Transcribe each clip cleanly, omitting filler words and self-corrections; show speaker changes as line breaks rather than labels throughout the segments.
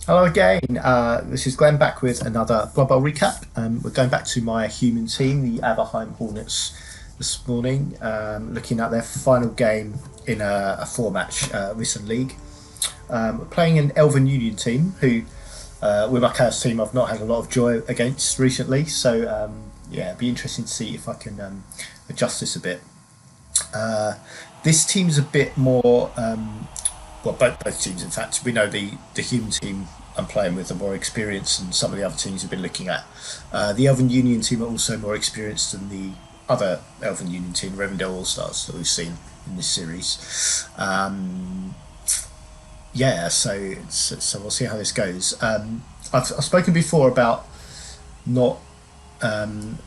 Hello again. This is Glenn back with another Blood Bowl recap. We're going back to my human team, the Aberheim Hornets, this morning, looking at their final game in a four-match Risen League. We're playing an Elven Union team who, with my chaos team, I've not had a lot of joy against recently. So yeah, it'd be interesting to see if I can adjust this a bit. This team's a bit more. Well, both teams, in fact, we know the human team I'm playing with are more experienced than some of the other teams we've been looking at. The Elven Union team are also more experienced than the other Elven Union team, Rivendell All Stars, that we've seen in this series. Yeah, so we'll see how this goes. I've spoken before not um,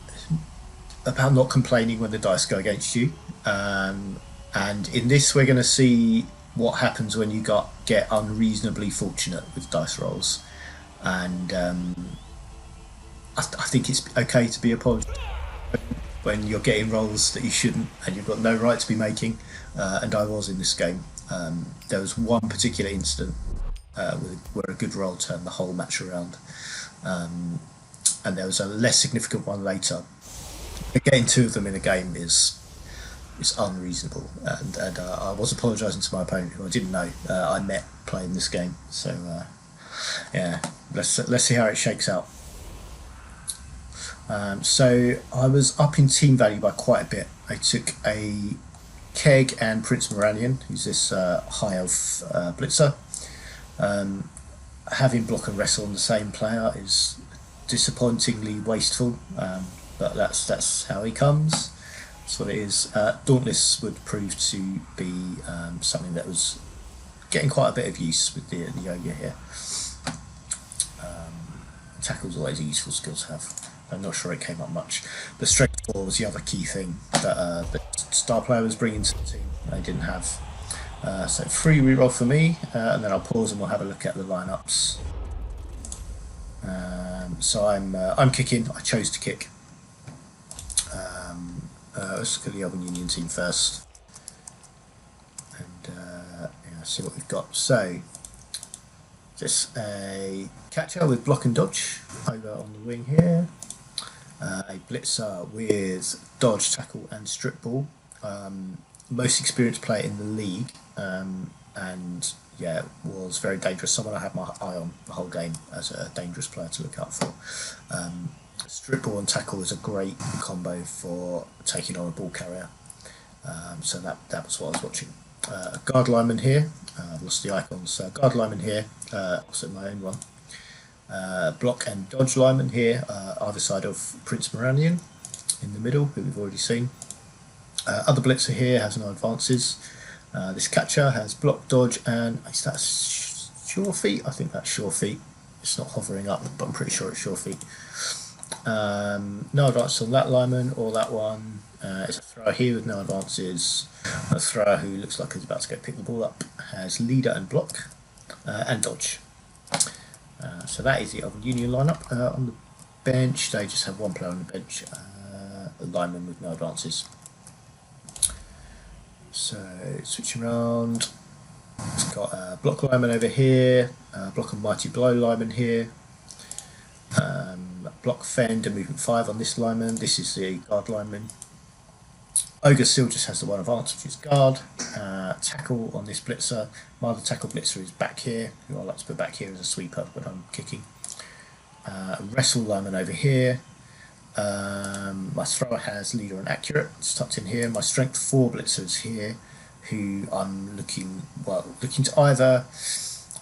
about not complaining when the dice go against you, and in this we're going to see what happens when you get unreasonably fortunate with dice rolls, and I think it's okay to be apologetic when you're getting rolls that you shouldn't and you've got no right to be making, and I was in this game. There was one particular incident where a good roll turned the whole match around, and there was a less significant one later. Getting two of them in a game is unreasonable, and I was apologising to my opponent who I didn't know I met playing this game. So yeah, let's see how it shakes out. So I was up in team value by quite a bit. I took a Keg and Prince Moranion, who's this high elf blitzer. Having block and wrestle on the same player is disappointingly wasteful, but that's how he comes. That's what it is. Dauntless would prove to be something that was getting quite a bit of use with the yoga here. Tackle's always a useful skill to have. I'm not sure it came up much. The strength 4 was the other key thing that star player was bringing to the team. They didn't have. So free reroll for me, and then I'll pause and we'll have a look at the lineups. So I'm kicking. I chose to kick. Let's look at the Elven Union team first, and yeah, see what we've got. So just a catcher with block and dodge over on the wing here. A blitzer with dodge, tackle, and strip ball. Most experienced player in the league, and yeah, was very dangerous. Someone I had my eye on the whole game as a dangerous player to look out for. Strip ball and tackle is a great combo for taking on a ball carrier. So that was what I was watching. Guard lineman here. I've lost the icons. Guard lineman here. Also my own one. Block and dodge lineman here, either side of Prince Moranion, in the middle, who we've already seen. Other blitzer here has no advances. This catcher has block, dodge, and is that sure feet? I think that's sure feet. It's not hovering up, but I'm pretty sure it's sure feet. No advances on that lineman or that one. It's a thrower here with no advances. A thrower who looks like he's about to go pick the ball up has leader and block and dodge. So that is the Elven Union lineup. On the bench, they just have one player on the bench, a lineman with no advances. So switching around, it's got a block lineman over here, block and mighty blow lineman here, block fend and movement 5 on this lineman. This is the guard lineman. Ogre still just has the one advance, which is guard. Tackle on this blitzer. My other tackle blitzer is back here, who I like to put back here as a sweeper when I'm kicking. Wrestle lineman over here. My thrower has leader and accurate. It's tucked in here. My strength 4 blitzer is here, who I'm looking to either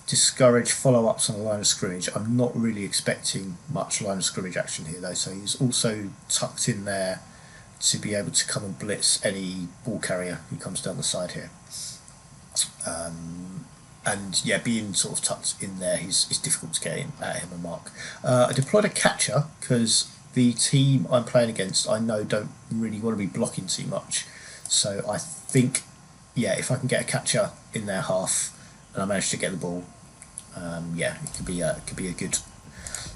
discourage follow-ups on a line of scrimmage. I'm not really expecting much line of scrimmage action here though, so he's also tucked in there to be able to come and blitz any ball carrier who comes down the side here. And yeah, being sort of tucked in there, it's difficult to get at him a mark. I deployed a catcher because the team I'm playing against I know don't really want to be blocking too much. So I think, yeah, if I can get a catcher in their half and I manage to get the ball, yeah, it could be a good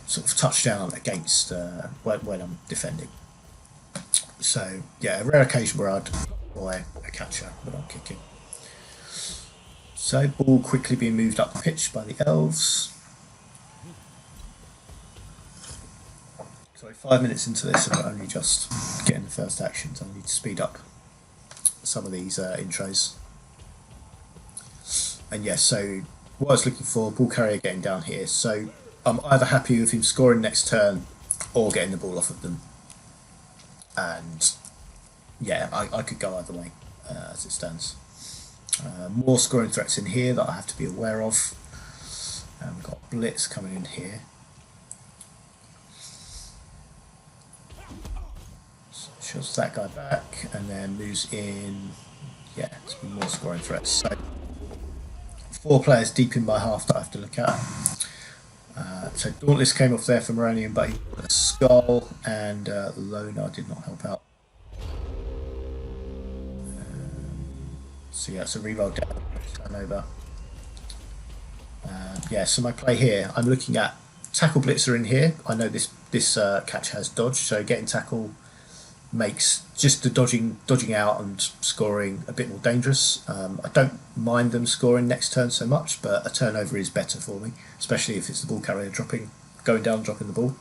sort of touchdown against when I'm defending. So yeah, a rare occasion where I'd deploy a catcher when I'm kicking. So ball quickly being moved up the pitch by the elves. Sorry, 5 minutes into this and I'm only just getting the first actions. I need to speed up some of these intros. And yes, so what I was looking for, ball carrier getting down here. So I'm either happy with him scoring next turn or getting the ball off of them. And yeah, I could go either way as it stands. More scoring threats in here that I have to be aware of. We've got Blitz coming in here. So shoves that guy back and then moves in. Yeah, some more scoring threats. So 4 players deep in my half that I have to look at. So Dauntless came off there for Moranian, but he got a skull, and Lonar did not help out. So yeah, it's a reroll down, turnover. Yeah, so my play here, I'm looking at tackle blitzer in here. I know this catch has dodge, so getting tackle makes just the dodging out and scoring a bit more dangerous. I don't mind them scoring next turn so much, but a turnover is better for me, especially if it's the ball carrier going down, dropping the ball.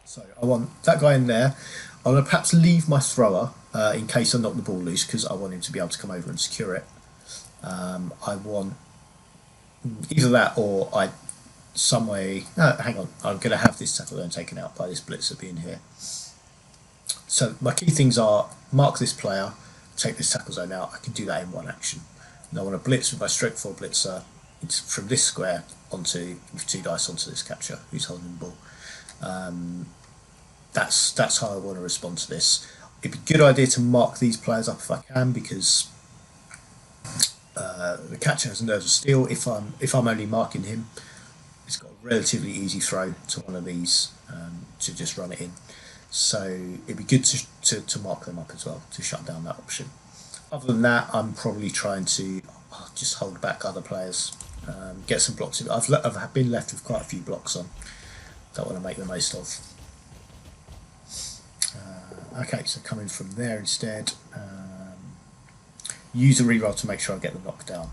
So I want that guy in there. I'm going to perhaps leave my thrower in case I knock the ball loose, because I want him to be able to come over and secure it. I want either that or some way. Hang on, I'm going to have this tackle zone taken out by this blitzer being here. So my key things are mark this player, take this tackle zone out. I can do that in one action. And I want to blitz with my stroke 4 blitzer from this square onto with 2 dice onto this catcher who's holding the ball. That's how I want to respond to this. It'd be a good idea to mark these players up if I can, because the catcher has a nerves of steel. If I'm only marking him, it's got a relatively easy throw to one of these to just run it in. So it'd be good to mark them up as well to shut down that option. Other than that, I'm probably trying to just hold back other players, get some blocks. I've been left with quite a few blocks on that I want to make the most of. Okay, so coming from there instead, use a reroll to make sure I get the knockdown.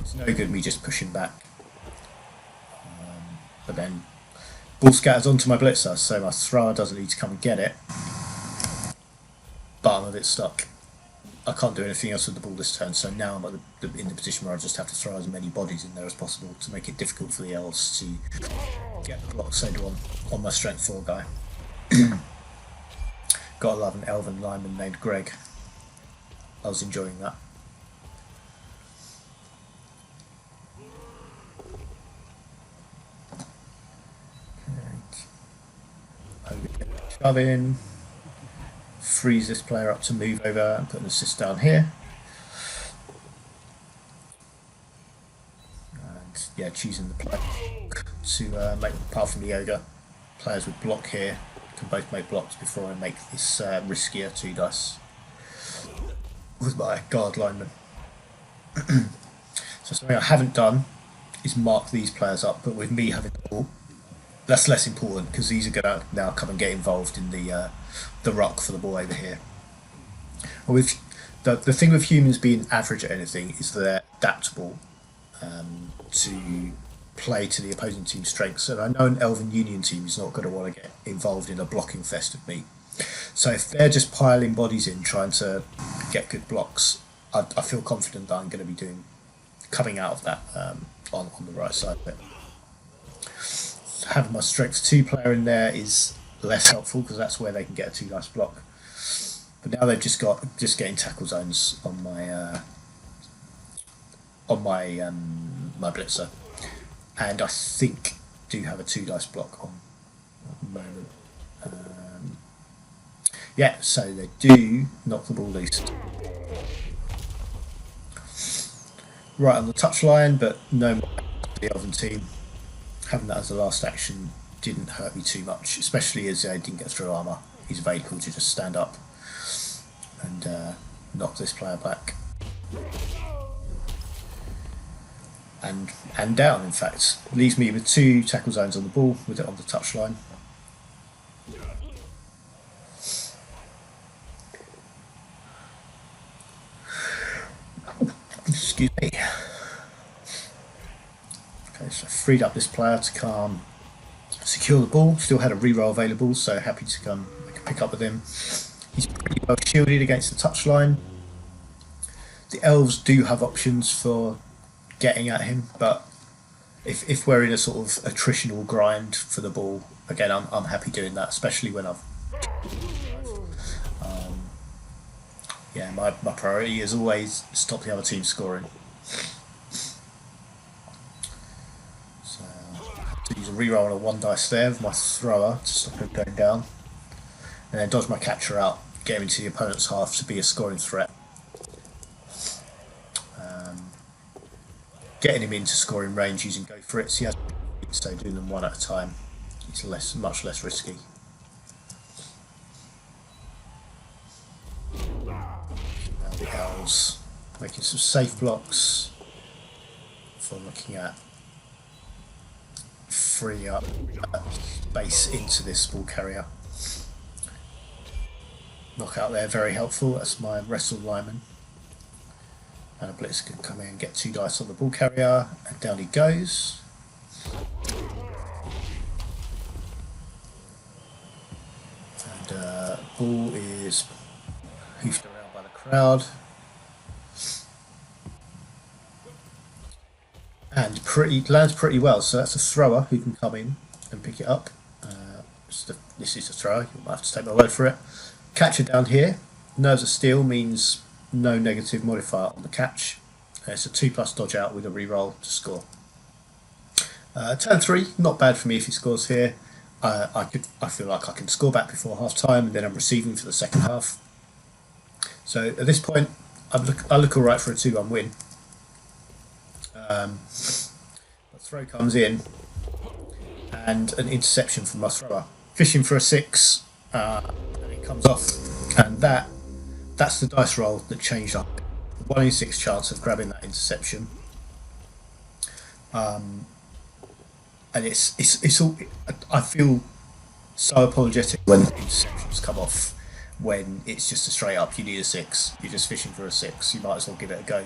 It's no good me just pushing back. But then ball scatters onto my blitzer, so my thrower doesn't need to come and get it. But I'm a bit stuck. I can't do anything else with the ball this turn, so now I'm in the position where I just have to throw as many bodies in there as possible to make it difficult for the elves to get the block saved on my strength 4 guy. Gotta love an elven lineman named Greg. I was enjoying that. Shove in, freeze this player up to move over and put an assist down here. And yeah, choosing the player to make, apart from the ogre, players with block here can both make blocks before I make this riskier 2 dice with my guard lineman. So something I haven't done is mark these players up, but with me having the ball, that's less important because these are going to now come and get involved in the ruck for the ball over here. And with the thing with humans being average at anything is that they're adaptable to play to the opposing team's strengths. And I know an Elven Union team is not going to want to get involved in a blocking fest with me. So if they're just piling bodies in trying to get good blocks, I feel confident that I'm going to be coming out of that on the right side of it. Having my strength 2 player in there is less helpful because that's where they can get a 2 dice block. But now they've just getting tackle zones on my blitzer, and I think do have a 2 dice block on at the moment. Yeah, so they do knock the ball loose. Right on the touchline, but no more the Elven team. Having that as the last action didn't hurt me too much, especially as I didn't get through armour. He's available to just stand up and knock this player back. And down, in fact. Leaves me with 2 tackle zones on the ball, with it on the touchline. Excuse me. Okay, so freed up this player to calm secure the ball. Still had a reroll available, so happy to come pick up with him. He's pretty well shielded against the touchline. The elves do have options for getting at him, but if we're in a sort of attritional grind for the ball, again, I'm happy doing that, especially when I've yeah, my priority is always stop the other team scoring. So I have to use a reroll on a 1 dice there with my thrower to stop him going down, and then dodge my catcher out, get him into the opponent's half to be a scoring threat. Getting him into scoring range using go for it, so he has, so doing them one at a time is much less risky. Now the elves making some safe blocks for looking at freeing up space into this ball carrier. Knockout there, very helpful. That's my wrestle lineman. And a blitz can come in and get 2 dice on the ball carrier, and down he goes. And ball is hoofed around by the crowd. And lands pretty well, so that's a thrower who can come in and pick it up. This is a thrower, you might have to take my word for it. Catcher down here, nerves of steel means no negative modifier on the catch. It's a 2+ dodge out with a reroll to score. Turn 3, not bad for me if he scores here. I feel like I can score back before half time, and then I'm receiving for the second half. So at this point, I look alright for a 2-1 win. The throw comes in, and an interception from my thrower. Fishing for a 6, and it comes off, and that's the dice roll that changed up. 1 in 6 chance of grabbing that interception. And it's all. I feel so apologetic when interceptions come off, when it's just a straight up, you need a 6. You're just fishing for a 6. You might as well give it a go.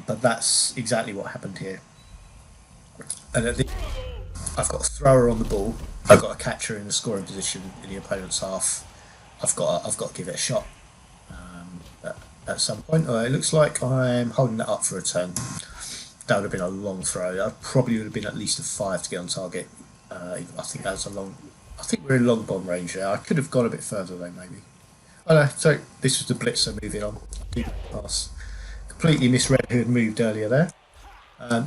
But that's exactly what happened here. And I've got a thrower on the ball. I've got a catcher in the scoring position in the opponent's half. I've got to give it a shot. At some point, it looks like I'm holding that up for a turn. That would have been a long throw. That probably would have been at least a 5 to get on target. I think that's a long. I think we're in long bomb range there. I could have gone a bit further though, maybe. Oh no, so this was the blitzer moving on. Pass. Completely misread who had moved earlier there.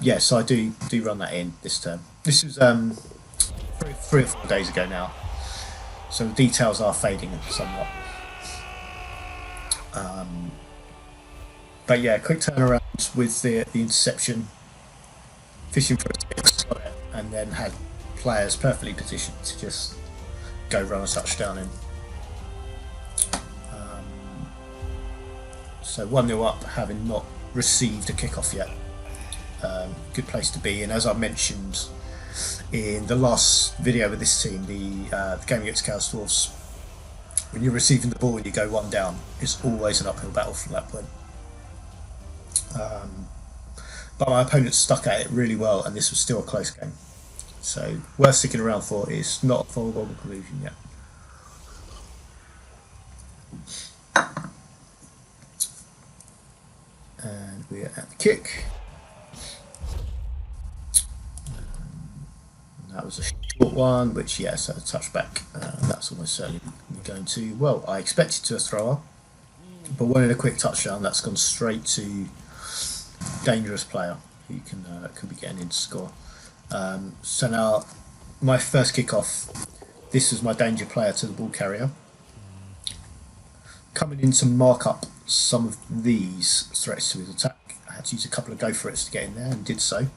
Yes, I do run that in this turn. This was 3 or 4 days ago now, so the details are fading somewhat. But yeah, quick turnaround with the interception, fishing for a 6, and then had players perfectly positioned to just go run a touchdown in. So 1-0 up, having not received a kickoff yet. Good place to be, and as I mentioned in the last video with this team, the game against Chaos Dwarfs, when you're receiving the ball and you go 1 down, it's always an uphill battle from that point. But my opponent stuck at it really well, and this was still a close game. So worth sticking around for. It's not a foregone conclusion yet. And we're at the kick. That was a short one, which, yes, a touchback. That's almost certainly going to, well, I expected to a thrower, but one in a quick touchdown, that's gone straight to dangerous player who can be getting in to score. So now, my first kickoff, this was my danger player to the ball carrier. Coming in to mark up some of these threats to his attack, I had to use a couple of go for it's to get in there, and did so.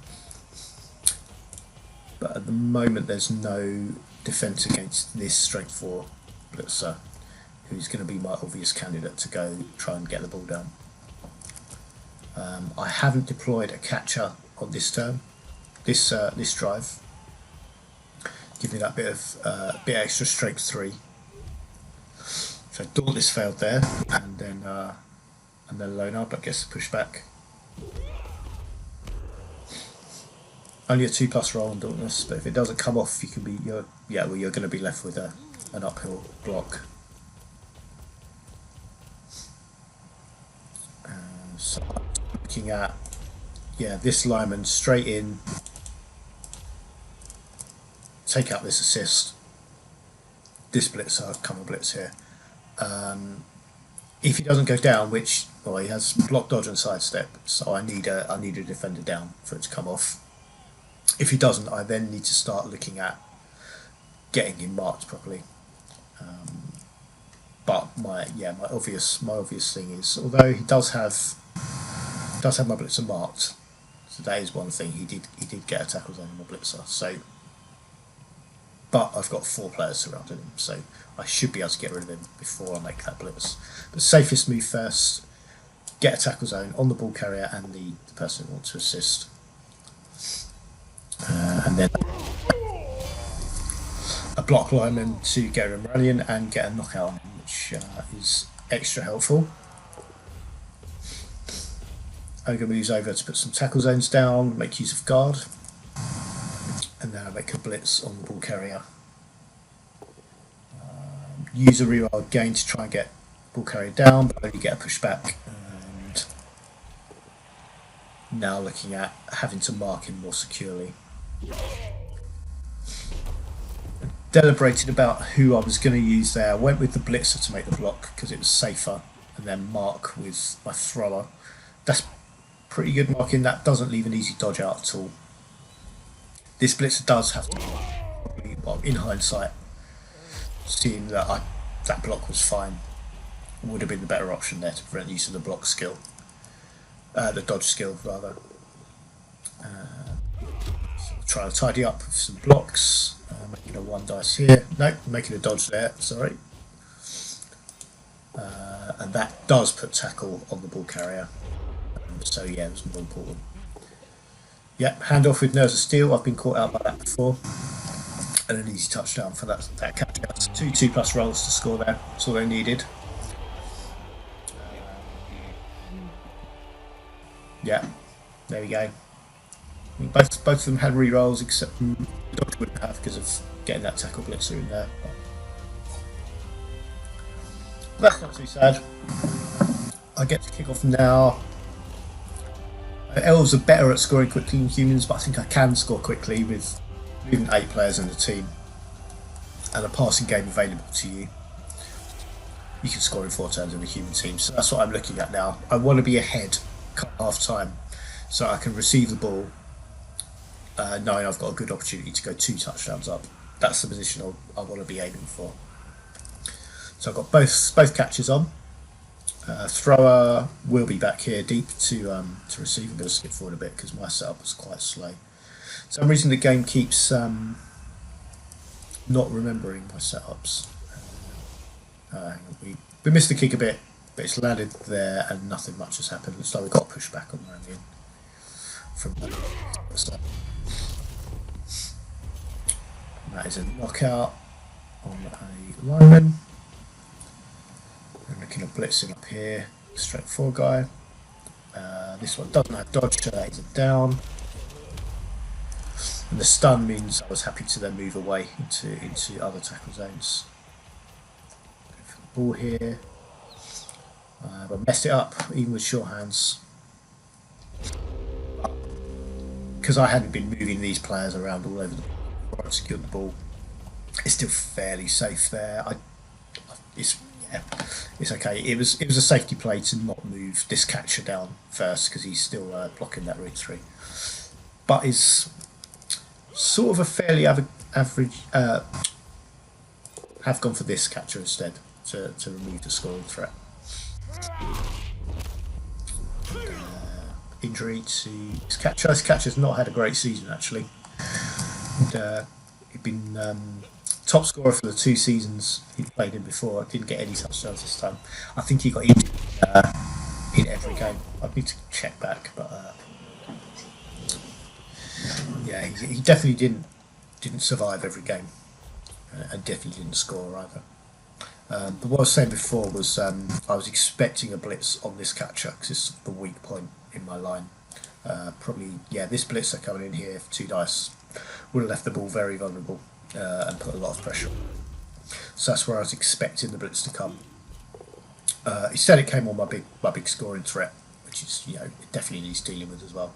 But at the moment there's no defence against this strength 4 blitzer, who's going to be my obvious candidate to go try and get the ball down. I haven't deployed a catcher on this turn, this drive. Give me that bit extra strength 3. So Dauntless failed there, and then Lone Up, I guess, push back. Only a 2+ roll on Dauntless, but if it doesn't come off, you can be you're going to be left with an uphill block. So looking at this lineman straight in, take out this assist, this blitzer, come and blitz here. If he doesn't go down, which he has block, dodge, and sidestep, so I need a defender down for it to come off. If he doesn't, I then need to start looking at getting him marked properly. But my obvious thing is, although he does have my blitzer marked, so that is one thing. He did get a tackle zone on my blitzer. So, but I've got 4 players surrounding him, so I should be able to get rid of him before I make that blitz. But safest move first: get a tackle zone on the ball carrier and the person who wants to assist. And then a block lineman to get a Morellian and get a knockout on him, which is extra helpful. Ogre moves over to put some tackle zones down, make use of guard, and then I make a blitz on the ball carrier. Use a reroll again to try and get ball carrier down, but only get a pushback. And now looking at having to mark him more securely. Deliberated about who I was going to use there. I went with the blitzer to make the block because it was safer, and then mark with my thrower. That's pretty good marking. That doesn't leave an easy dodge out at all. This blitzer does have to, well, in hindsight, seeing that that block was fine, would have been the better option there to prevent use of the block skill, the dodge skill rather. Try to tidy up with some blocks, making a 1 dice here. No, making a dodge there, sorry. And that does put tackle on the ball carrier. So yeah, it was more important. Yep, handoff with Nerves of Steel. I've been caught out by that before. And an easy touchdown for that catch out. 2 2+ rolls to score there. That's all they needed. Yeah, there we go. I mean, both of them had re-rolls, except Dodge wouldn't have because of getting that tackle blitzer in there. But that's not too sad. I get to kick off now. Elves are better at scoring quickly than humans, but I think I can score quickly with even 8 players in the team and a passing game available to you. You can score in 4 turns in a human team, so that's what I'm looking at now. I want to be ahead half time so I can receive the ball knowing I've got a good opportunity to go 2 touchdowns up. That's the position I want to be aiming for. So I've got both catches on. Thrower will be back here deep to receive. I'm going to skip forward a bit because my setup was quite slow. For some reason the game keeps not remembering my setups. We missed the kick a bit, but it's landed there and nothing much has happened. Looks like we got pushed back on Ramian from the side. That is a knockout on a lineman. I'm looking at blitzing up here, straight 4 guy. This one doesn't have dodge, so that is a down. And the stun means I was happy to then move away into other tackle zones. Go for the ball here. But messed it up, even with sure hands. Because I hadn't been moving these players around all over the before I secured the ball, it's still fairly safe there. It's okay. It was a safety play to not move this catcher down first because he's still blocking that route 3. But is sort of a fairly average. Have gone for this catcher instead to remove the scoring threat. Injury to his catcher. His catcher's not had a great season actually. He'd been top scorer for the 2 seasons he'd played in before. Didn't get any touchdowns this time. I think he got injured in every game. I'd need to check back, but yeah, he definitely didn't survive every game, and definitely didn't score either. But what I was saying before was I was expecting a blitz on this catcher because it's the weak point in my line. Probably, yeah, this blitzer coming in here for 2 dice would have left the ball very vulnerable and put a lot of pressure on. So that's where I was expecting the blitz to come. Instead, it came on my big scoring threat, which is, you know, it definitely needs dealing with as well.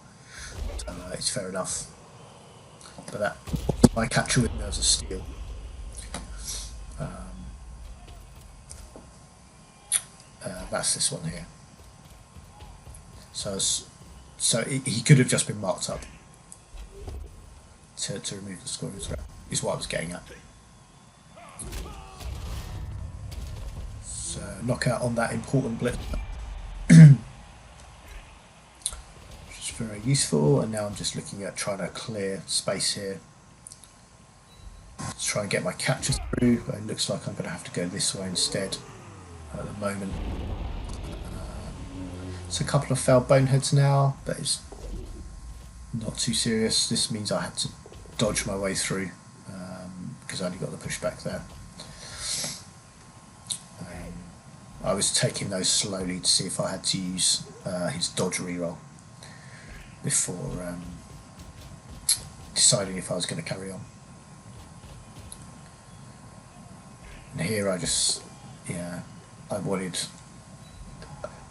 So it's fair enough. But that my catcher with nerves of steel. That's this one here. So he could have just been marked up to remove the scoring threat, is what I was getting at. So knockout on that important blitz, which is very useful. And now I'm just looking at trying to clear space here. Let's try and get my catcher through, but it looks like I'm going to have to go this way instead at the moment. It's a couple of failed boneheads now, but it's not too serious. This means I had to dodge my way through because I only got the pushback there. I was taking those slowly to see if I had to use his dodge reroll before deciding if I was going to carry on. And here I just, yeah, I wanted,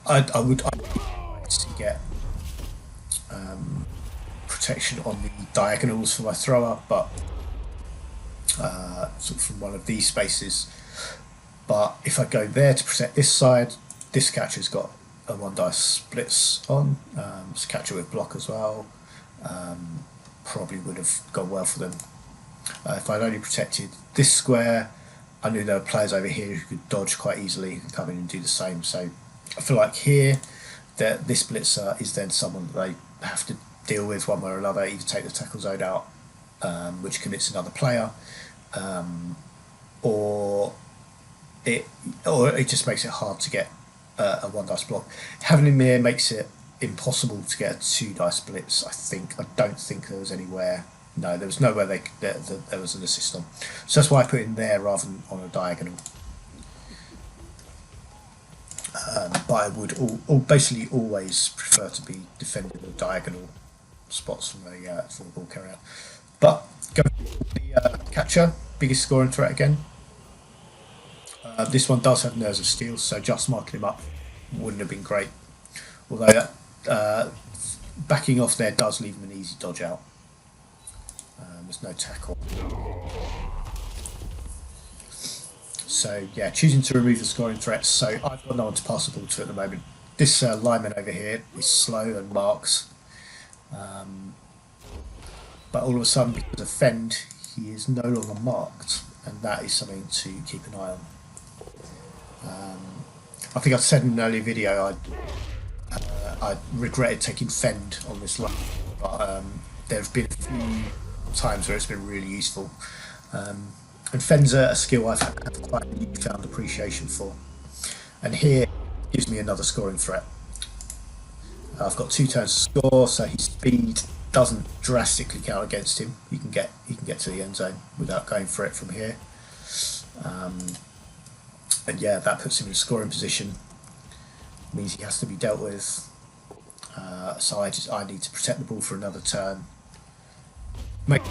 I would like to get protection on the diagonals for my thrower, but sort of from one of these spaces. But if I go there to protect this side, this catcher's got a 1 dice splits on. It's a catcher with block as well. Probably would have gone well for them. If I'd only protected this square, I knew there were players over here who could dodge quite easily, who could come in and do the same. So I feel like here, that this blitzer is then someone that they have to deal with one way or another, either take the tackle zone out, which commits another player, or it just makes it hard to get a 1 dice block. Having him here makes it impossible to get a 2 dice blitz. I don't think there was anywhere. No, there was nowhere there was an assist on. So that's why I put him there rather than on a diagonal. But I would basically always prefer to be defending the diagonal spots from the ball carrier. But go for the catcher, biggest scoring threat again. This one does have nerves of steel, so just marking him up wouldn't have been great. Although backing off there does leave him an easy dodge out. There's no tackle. So yeah, choosing to remove the scoring threats. So I've got no one to pass the ball to at the moment. This lineman over here is slow and marks. But all of a sudden, because of fend, he is no longer marked, and that is something to keep an eye on. I think I've said in an earlier video I regretted taking fend on this line, but there have been a few times where it's been really useful. And fend's a skill I've had quite a newfound appreciation for. And here gives me another scoring threat. I've got 2 turns to score, so his speed doesn't drastically count against him. He can get to the end zone without going for it from here. And yeah, that puts him in a scoring position. Means he has to be dealt with. So I need to protect the ball for another turn. Make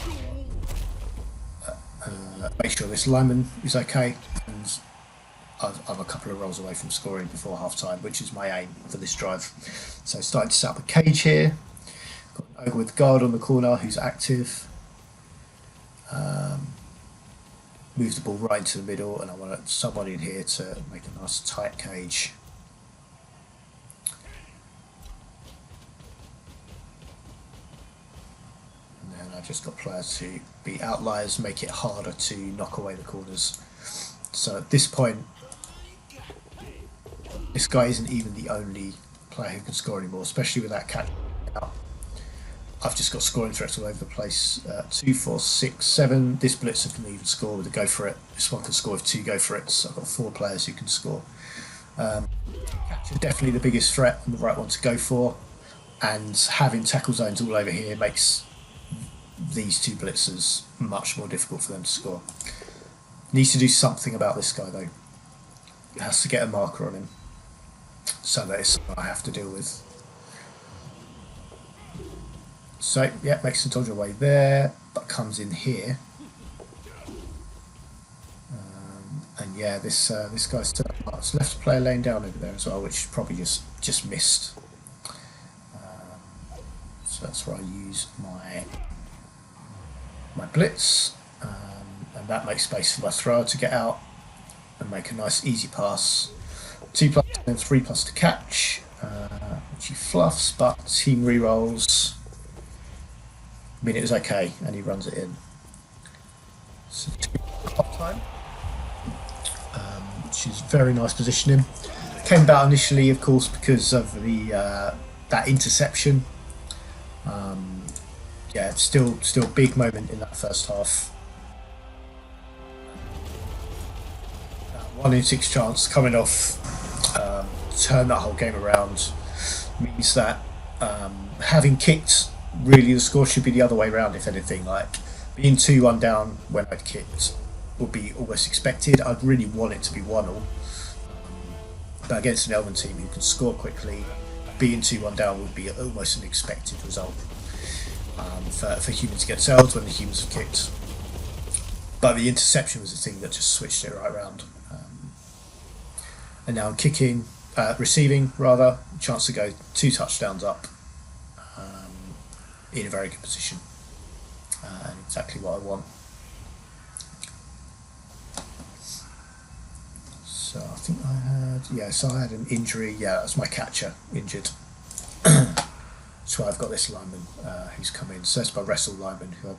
sure this lineman is okay, and I'm a couple of rolls away from scoring before half time, which is my aim for this drive. So starting to set up a cage here. Got an ogre with guard on the corner who's active. Move the ball right into the middle, and I want someone in here to make a nice tight cage. And then I just got players to be outliers, make it harder to knock away the corners. So at this point, this guy isn't even the only player who can score anymore, especially with that catch out. I've just got scoring threats all over the place. 2, 4, 6, 7. This blitzer can even score with a go for it. This one can score with 2 go for it. So I've got 4 players who can score. Catch is definitely the biggest threat and the right one to go for. And having tackle zones all over here makes these 2 blitzers much more difficult for them to score. Needs to do something about this guy though. It has to get a marker on him, so that it's something I have to deal with. So yeah, makes the dodge away there, but comes in here. And yeah, this guy's still left a player laying down over there as well, which probably just missed. So that's where I use my blitz, and that makes space for my thrower to get out and make a nice easy pass. 2+ and 3+ to catch, which he fluffs, but team rerolls. I mean, it was okay, and he runs it in. So half time, which is very nice positioning. Came about initially, of course, because of the that interception. Yeah, still big moment in that first half. 1 in 6 chance coming off, turn that whole game around, means that having kicked, really the score should be the other way around. If anything, like being 2-1 down when I'd kicked would be almost expected. I'd really want it to be 1-1, but against an Elven team who can score quickly, being 2-1 down would be almost an expected result for humans to get sold when the humans have kicked. But the interception was the thing that just switched it right around. And now I'm kicking, receiving rather, chance to go 2 touchdowns up, in a very good position, and exactly what I want. So I think I had an injury. Yeah, that was my catcher injured. So I've got this lineman who's come in. So that's my wrestle lineman. Who,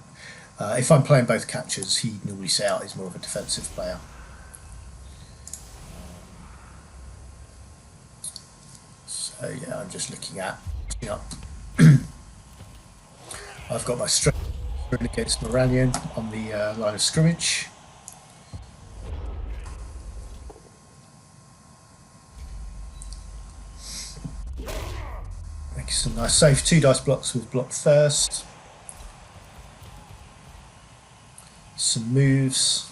if I'm playing both catchers, he normally set out. He's more of a defensive player. So yeah, I'm just looking at. I've got my strength against Moranion on the line of scrimmage. Make some nice safe 2 dice blocks with block first. Some moves.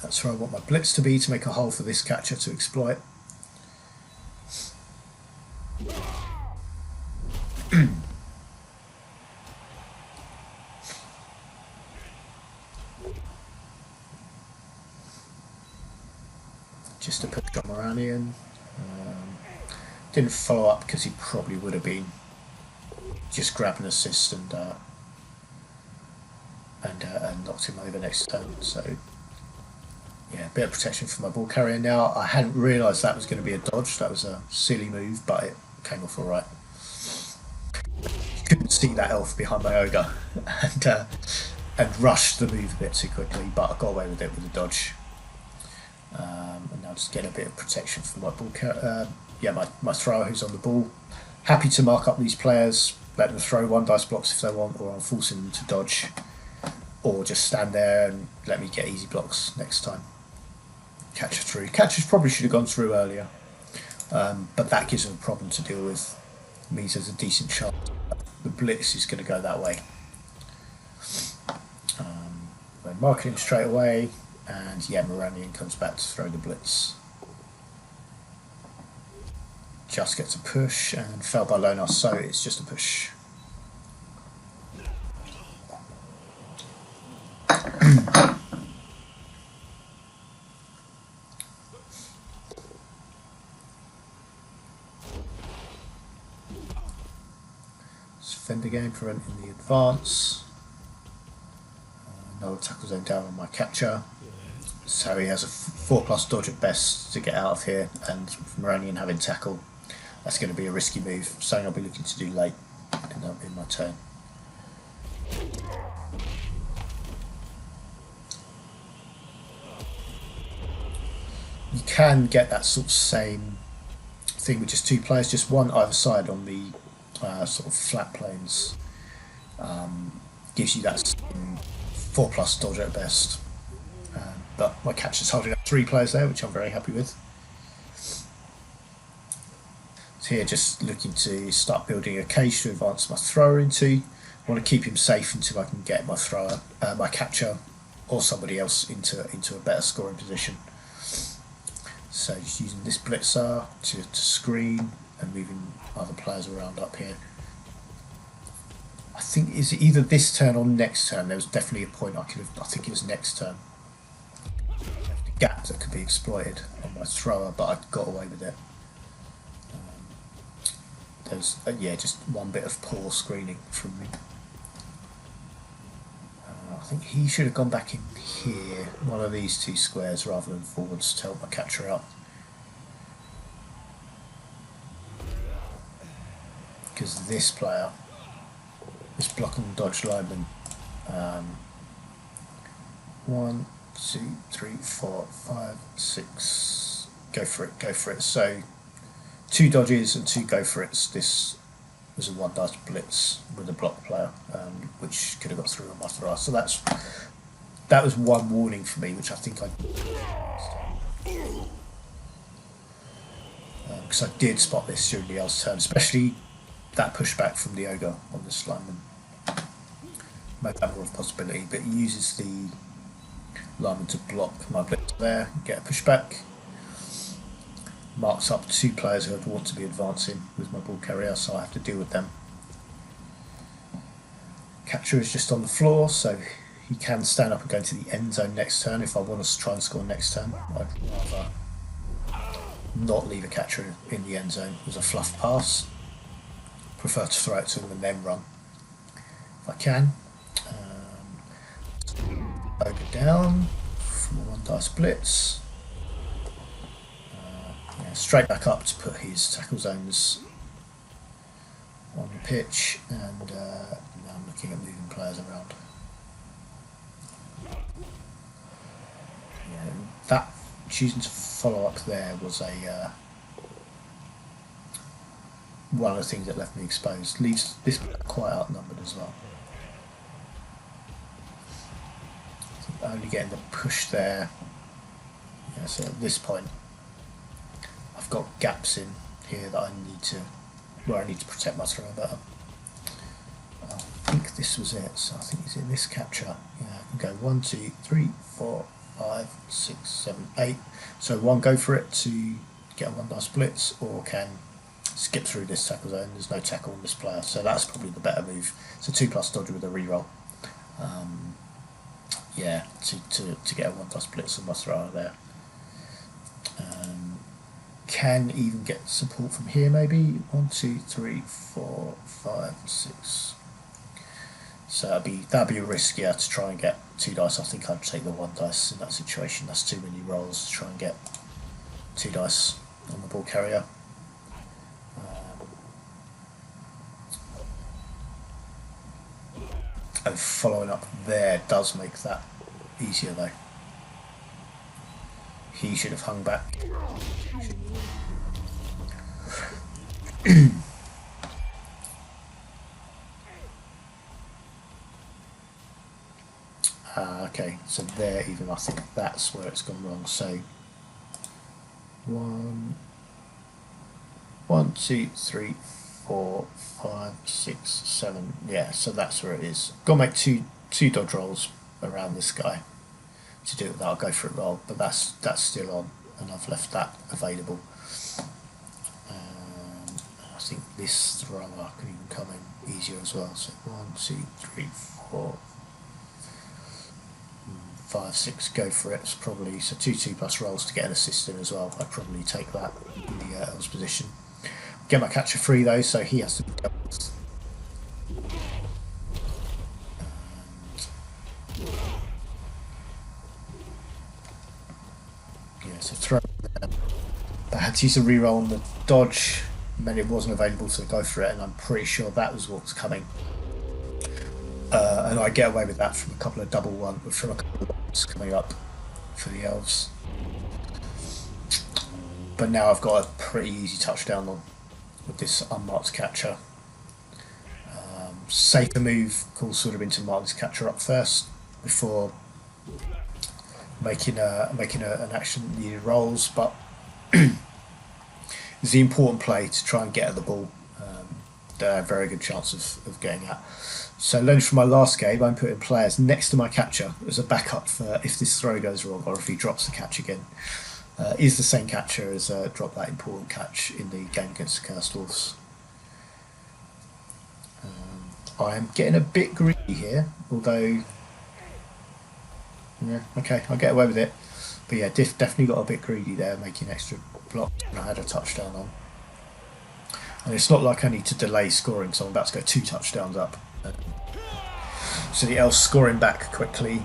That's where I want my blitz to be, to make a hole for this catcher to exploit. Just a push on Moranion. Didn't follow up because he probably would have been just grabbed an assist and knocked him over next turn. So yeah, a bit of protection for my ball carrier now. I hadn't realised that was going to be a dodge. That was a silly move, but it came off all right. Couldn't see that elf behind my ogre, and rushed the move a bit too quickly, but I got away with it with a dodge. And now just get a bit of protection for my ball carrier. My thrower who's on the ball. Happy to mark up these players, let them throw 1 dice blocks if they want, or I'm forcing them to dodge, or just stand there and let me get easy blocks next time. Catcher through. Catchers probably should have gone through earlier, but that gives them a problem to deal with. Means there's a decent chance the blitz is going to go that way. I'm marking him straight away, and yeah, Moranion comes back to throw the blitz. Just gets a push and fell by Lonar, so it's just a push. Defend again, preventing the advance. Another tackle zone down on my catcher. So he has a 4+ dodge at best to get out of here, and Moranion having tackle, that's going to be a risky move, something I'll be looking to do late in my turn. You can get that sort of same thing with just 2 players, just one either side on the sort of flat planes. Gives you that 4+ dodge at best. But my catcher's holding up 3 players there, which I'm very happy with. So here, just looking to start building a cage to advance my thrower into. I want to keep him safe until I can get my thrower, my catcher, or somebody else into a better scoring position. So just using this blitzer to screen and moving other players around up here. I think is either this turn or next turn. There was definitely a point I think it was next turn. The gap that could be exploited on my thrower, but I got away with it. There's yeah, just one bit of poor screening from me. I think he should have gone back in here, one of these two squares, rather than forwards to help my catcher out. Because this player, this block and dodge lineman, 1, 2, 3, 4, 5, 6, go for it, go for it. So 2 dodges and 2 go for it's. This was a 1 dice blitz with a block player, which could have got through on my throw. So that was one warning for me, which I think I because I did spot this during the L's turn, especially that pushback from the ogre on this lineman. Made that more of a possibility, but he uses the lineman to block my blitz there, get a pushback. Marks up 2 players who I'd want to be advancing with my ball carrier, so I have to deal with them. Catcher is just on the floor, so he can stand up and go to the end zone next turn if I want to try and score next turn. I'd rather not leave a catcher in the end zone as a fluff pass. Prefer to throw it to him and then run if I can. Ogre down from a 1 dice blitz. Straight back up to put his tackle zones on the pitch, and now I'm looking at moving players around. Yeah, that choosing to follow up there was a one of the things that left me exposed. Leaves this quite outnumbered as well. Only getting the push there. Yeah, so at this point I've got gaps in here that where I need to protect my throw better. I think this was it, so I think it's in this capture. Yeah, I can go 1, 2, 3, 4, 5, 6, 7, 8. So 1 go for it to get a 1 dice blitz, or can skip through this tackle zone. There's no tackle on this player, so that's probably the better move. It's a 2+ dodge with a reroll. Yeah, to get a 1 dice blitz on my thrower there. Can even get support from here, maybe 1, 2, 3, 4, 5, 6. So that'd be riskier to try and get 2 dice. I think I'd take the 1 dice in that situation. That's too many rolls to try and get 2 dice on the ball carrier. And following up there does make that easier though. He should have hung back. Okay, so there even I think that's where it's gone wrong. So 1, 2, 3, 4, 5, 6, 7. Yeah, so that's where it is. Got to make two dodge rolls around this guy. To do it, I'll go for a roll, but that's still on, and I've left that available. I think this thrower can even come in easier as well. So 1, 2, 3, 4, 5, 6, go for it. It's probably so 2+ rolls to get an assist in as well. I'd probably take that in the L's position. Get my catcher free though, so he has to be doubles. So throw there. But I had to use a reroll on the dodge, meant it wasn't available to go for it, and I'm pretty sure that was what was coming. And I get away with that from a couple of ones coming up for the elves. But now I've got a pretty easy touchdown on with this unmarked catcher. Safer move, of course, would have been to mark this catcher up first before making an action that needed rolls, but it's the important play to try and get at the ball. That I have a very good chance of getting at. So learning from my last game, I'm putting players next to my catcher as a backup for if this throw goes wrong or if he drops the catch again. Is the same catcher as dropped that important catch in the game against the Cursed Wolves. I am getting a bit greedy here, although, yeah, okay, I'll get away with it. But yeah, definitely got a bit greedy there, making extra blocks when I had a touchdown on. And it's not like I need to delay scoring, so I'm about to go 2 touchdowns up. So the Elves scoring back quickly,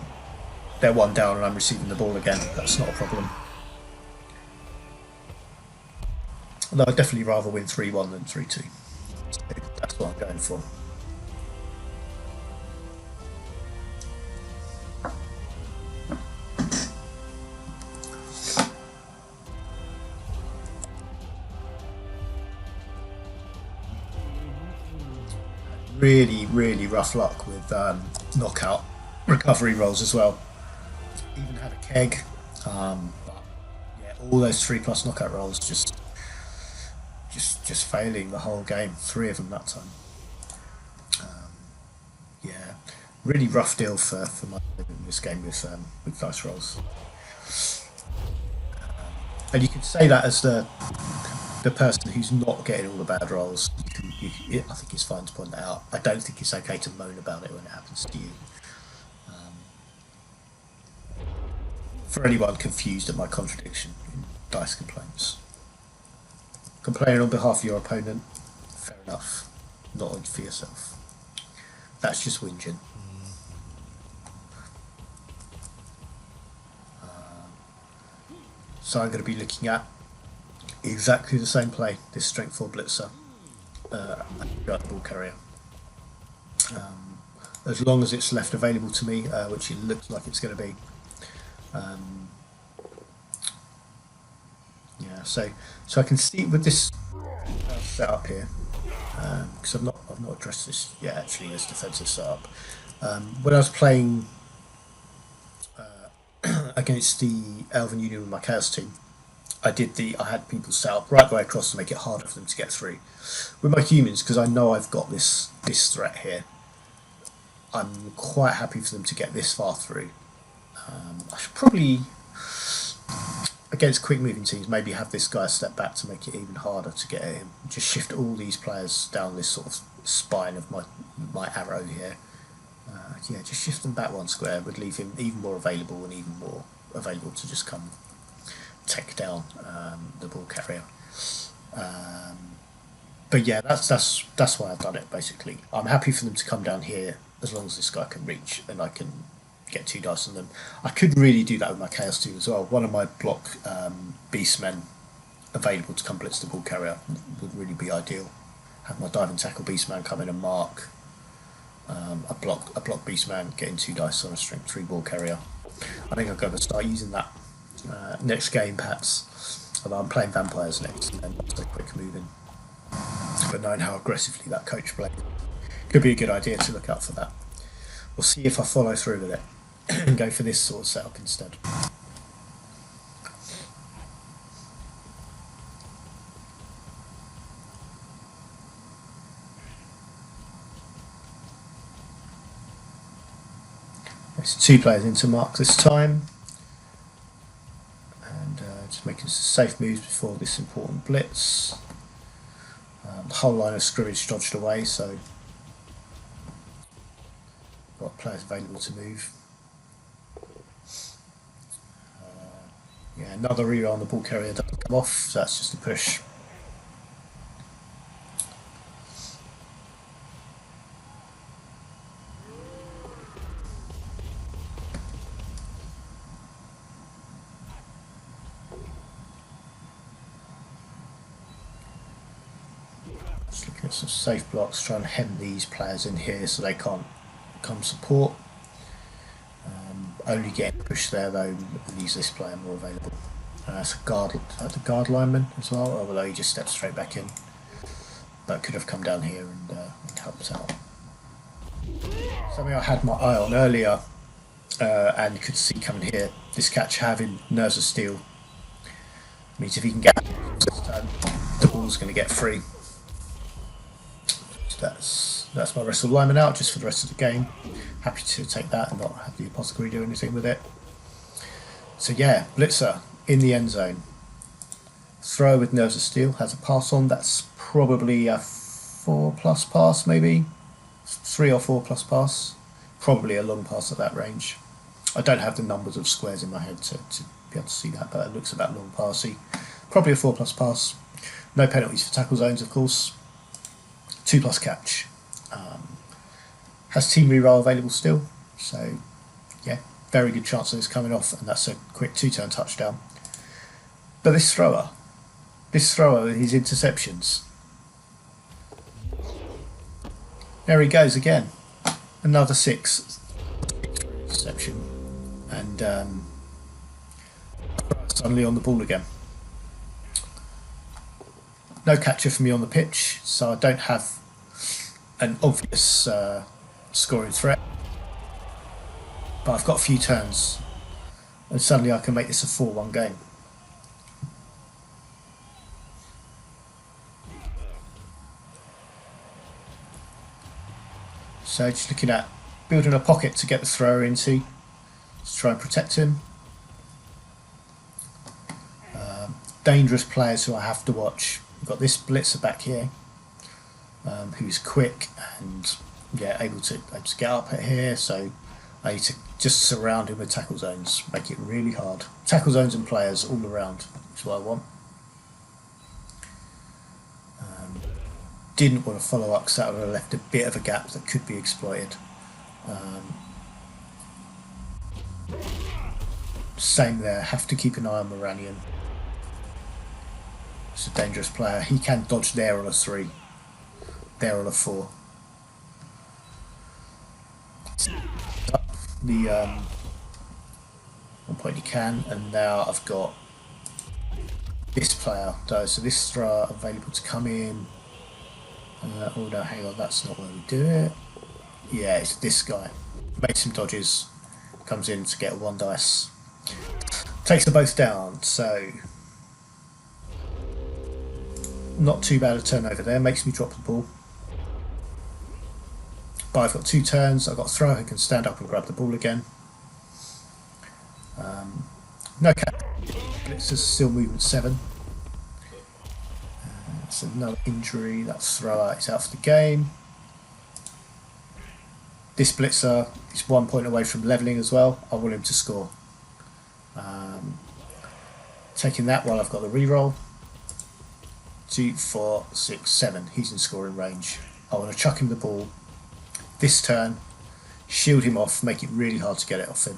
they're 1 down and I'm receiving the ball again. That's not a problem. Although I'd definitely rather win 3-1 than 3-2. So that's what I'm going for. Really rough luck with knockout recovery rolls as well. Even had a keg, but yeah, all those 3+ knockout rolls just failing the whole game. 3 of them that time. Yeah, really rough deal for my in this game with dice rolls. And you can say that as the person who's not getting all the bad rolls. I think it's fine to point that out. I don't think it's okay to moan about it when it happens to you. For anyone confused at my contradiction in dice complaints, complaining on behalf of your opponent, fair enough. Not for yourself. That's just whinging. So I'm going to be looking at exactly the same play, this strength 4 blitzer, the ball carrier. As long as it's left available to me, which it looks like it's going to be. Yeah, so I can see with this setup here, because I've not addressed this yet. Actually, this defensive setup. When I was playing against the Elven Union with my Chaos team, I had people set up right the way across to make it harder for them to get through. With my humans, because I know I've got this threat here, I'm quite happy for them to get this far through. I should probably, against quick moving teams, maybe have this guy step back to make it even harder to get at him. Just shift all these players down this sort of spine of my arrow here. Yeah, just shift them back 1 square would leave him even more available and even more available to just come take down the ball carrier. But yeah, that's why I've done it basically. I'm happy for them to come down here as long as this guy can reach and I can get 2 dice on them. I could really do that with my Chaos team as well. One of my block beastmen available to come blitz the ball carrier would really be ideal. Have my dive and tackle beastman come in and mark a block beastman getting 2 dice on a strength 3 ball carrier. I think I'm going to start using that next game perhaps. Although I'm playing vampires next and then so quick moving. But knowing how aggressively that coach played, could be a good idea to look out for that. We'll see if I follow through with it and go for this sort of setup instead. There's 2 players into mark this time, and just making some safe moves before this important blitz. The whole line of scrimmage dodged away, so got players available to move. Yeah, another reroll on the ball carrier doesn't come off, so that's just a push. Just looking at some safe blocks, trying to hem these players in here so they can't come support. Only getting pushed there though leaves this player more available. That's the guard lineman as well, although he just steps straight back in. But could have come down here and helped out. Something I had my eye on earlier and could see coming here. This catch having Nerves of Steel means if he can get this turn, the ball's going to get free. So that's my wrestle lineman out just for the rest of the game. Happy to take that and not have the apothecary do anything with it. So yeah, blitzer in the end zone. Throw with Nerves of Steel has a pass on. That's probably a 4+ pass, maybe 3 or 4 plus pass, probably a long pass at that range. I don't have the numbers of squares in my head to be able to see that, but it looks about long passy. Probably a 4 plus pass. No penalties for tackle zones, of course. 2 plus catch. Has team reroll available still, so yeah, very good chance of this coming off, and that's a quick 2-turn touchdown. But this thrower with his interceptions, there he goes again, another 6 interception, and suddenly on the ball again. No catcher for me on the pitch, so I don't have an obvious scoring threat, but I've got a few turns, and suddenly I can make this a 4-1 game. So just looking at building a pocket to get the thrower into, to try and protect him. Dangerous players who I have to watch. We've got this blitzer back here, who's quick and able to get up at here. So I need to just surround him with tackle zones, make it really hard. Tackle zones and players all around is what I want. Didn't want to follow up because that would have left a bit of a gap that could be exploited. Same there, have to keep an eye on Moranian. He's a dangerous player. He can dodge there on a 3, there on a 4. The one point he can, and now I've got this player. So this thrower available to come in. Oh no, hang on, that's not where we do it. Yeah, it's this guy. Makes some dodges, comes in to get a 1 dice. Takes them both down, so not too bad a turnover there, makes me drop the ball. But I've got 2 turns, I've got a thrower who can stand up and grab the ball again. No catch, blitzers still movement 7. It's another injury, that thrower is out for the game. This blitzer is 1 point away from levelling as well, I want him to score. Taking that while I've got the reroll. 2, 4, 6, 7, he's in scoring range. I want to chuck him the ball this turn, shield him off, make it really hard to get it off him.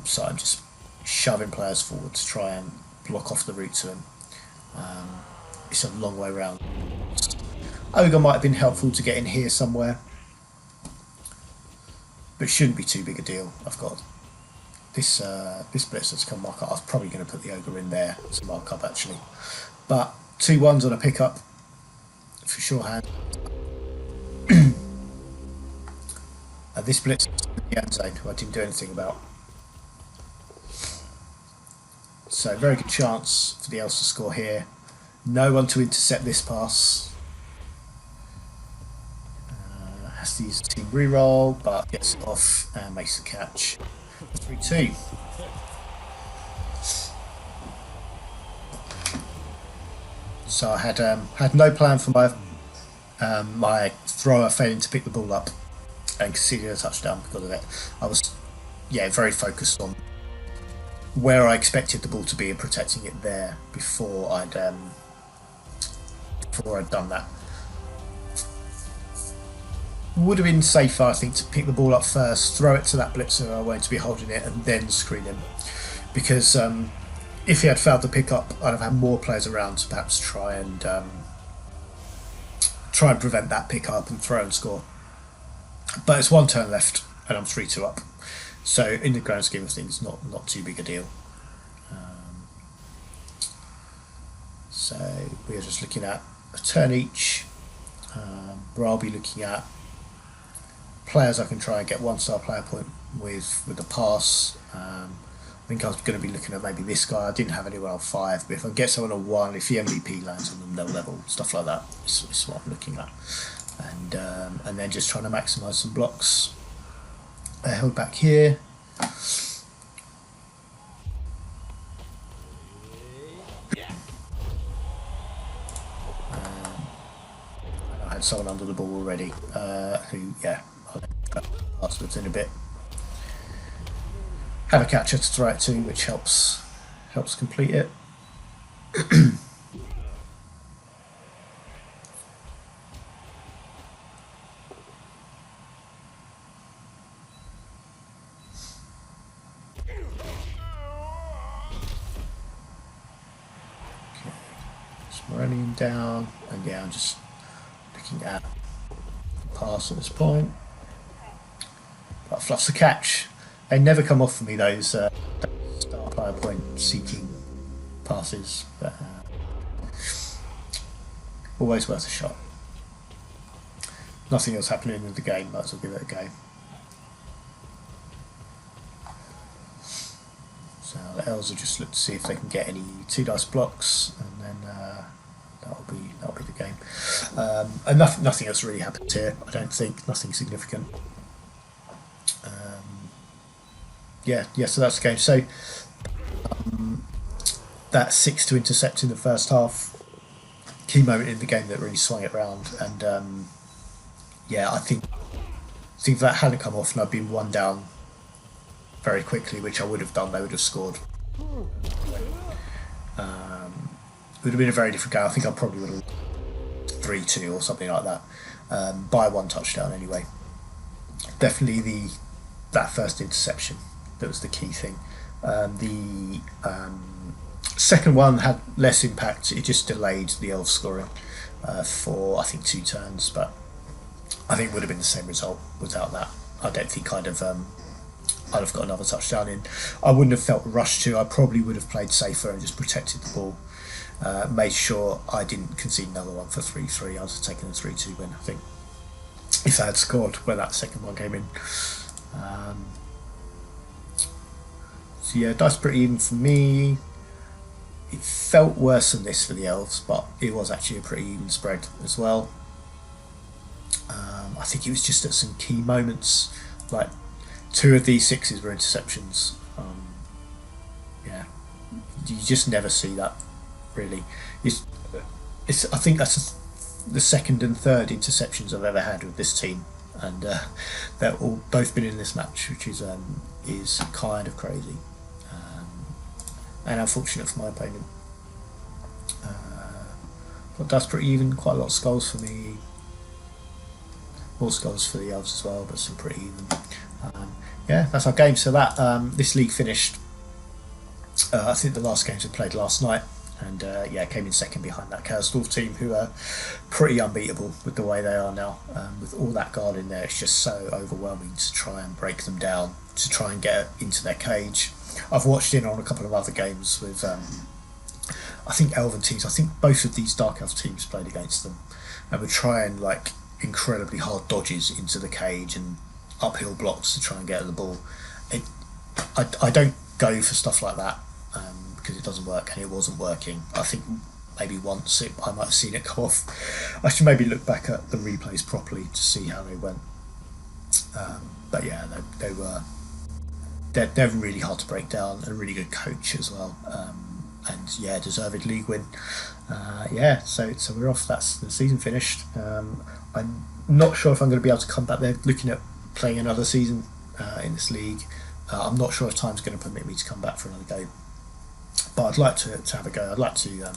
So I'm just shoving players forward to try and block off the route to him. It's a long way round. Ogre might have been helpful to get in here somewhere, but it shouldn't be too big a deal. I've got this blitzer to come mark up. I was probably going to put the ogre in there to mark up actually, but 2 1s on a pickup for sure hand. And this blitz in the end zone, who I didn't do anything about. So very good chance for the Elves to score here. No one to intercept this pass. Has to use a team reroll, but gets it off and makes the catch. 3-2. So I had no plan for my thrower failing to pick the ball up and conceding a touchdown because of it. I was very focused on where I expected the ball to be and protecting it there before I'd done that. Would have been safer, I think, to pick the ball up first, throw it to that blitzer I wanted to be holding it, and then screen him. Because if he had failed the pickup, I'd have had more players around to perhaps try and prevent that pickup and throw and score. But it's 1 turn left, and I'm 3-2 up. So in the grand scheme of things, not too big a deal. So we're just looking at a turn each, where I'll be looking at players I can try and get 1-star player point with the pass. I think I was going to be looking at maybe this guy. I didn't have anyone on 5, but if I can get someone on 1, if the MVP lands on them, they'll level, stuff like that. It's what I'm looking at, and then just trying to maximise some blocks. Held back here. I had someone under the ball already, who, yeah, I'll afterwards in a bit. Have a catcher to throw it to, which helps complete it. Running down, and yeah, I'm just looking at the pass at this point. But fluffs the catch. They never come off for me, those start player point seeking passes, but always worth a shot. Nothing else happening in the game, might as well give it a go. So the Elves will just look to see if they can get any 2 dice blocks, and then that'll be the game. And nothing else really happens here, I don't think. Nothing significant. Yeah. So that's the game. So that 6 to intercept in the first half, key moment in the game that really swung it around. And yeah, I think if that hadn't come off and I'd been 1 down very quickly, which I would have done, they would have scored. It would have been a very different game. I think I probably would have 3-2 or something like that, by 1 touchdown anyway. Definitely that first interception that was the key thing. The second one had less impact. It just delayed the Elves scoring for I think 2 turns, but I think it would have been the same result without that. I don't think I'd have got another touchdown in. I wouldn't have felt rushed to. I probably would have played safer and just protected the ball. Made sure I didn't concede another one for 3-3. I would have taken a 3-2 win, I think, if I had scored when that second one came in. So yeah, dice pretty even for me. It felt worse than this for the Elves, but it was actually a pretty even spread as well. I think it was just at some key moments, like 2 of these 6s were interceptions. Yeah, you just never see that, really. I think that's the second and third interceptions I've ever had with this team, and they're both been in this match, which is kind of crazy, and unfortunate for my opponent. But that's pretty even. Quite a lot of skulls for me. More skulls for the Elves as well, but some pretty even. Yeah, that's our game. So that this league finished. I think the last games were played last night, and yeah, came in second behind that Chaosdorf team, who are pretty unbeatable with the way they are now. With all that guard in there, it's just so overwhelming to try and break them down, to try and get into their cage. I've watched in on a couple of other games with, I think Elven teams. I think both of these Dark Elf teams played against them, and would try and like incredibly hard dodges into the cage and uphill blocks to try and get at the ball. I don't go for stuff like that because it doesn't work, and it wasn't working. I think maybe once I might have seen it go off. I should maybe look back at the replays properly to see how they went. But yeah, they're really hard to break down. A really good coach as well, and yeah, deserved league win. Yeah, so we're off. That's the season finished. I'm not sure if I'm going to be able to come back there. Looking at playing another season in this league. I'm not sure if time's going to permit me to come back for another go, but I'd like to have a go. I'd like to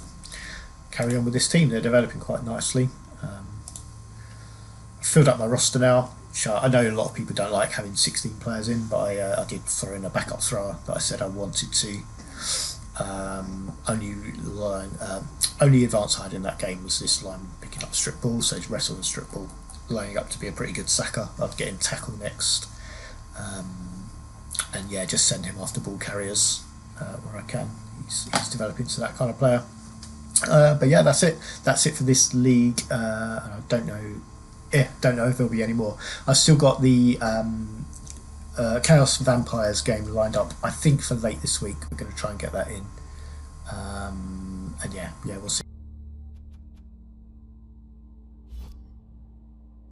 carry on with this team. They're developing quite nicely. I've filled up my roster now. I know a lot of people don't like having 16 players in, but I did throw in a backup thrower that I said I wanted to. Only advance I had in that game was this line picking up strip ball, so he's wrestle and strip ball, lining up to be a pretty good sacker. I'd get him tackle next, and yeah, just send him after ball carriers where I can. He's developing to that kind of player. But yeah, that's it. That's it for this league. I don't know if there'll be any more. I've still got the Chaos Vampires game lined up. I think for late this week. We're going to try and get that in. And yeah, we'll see.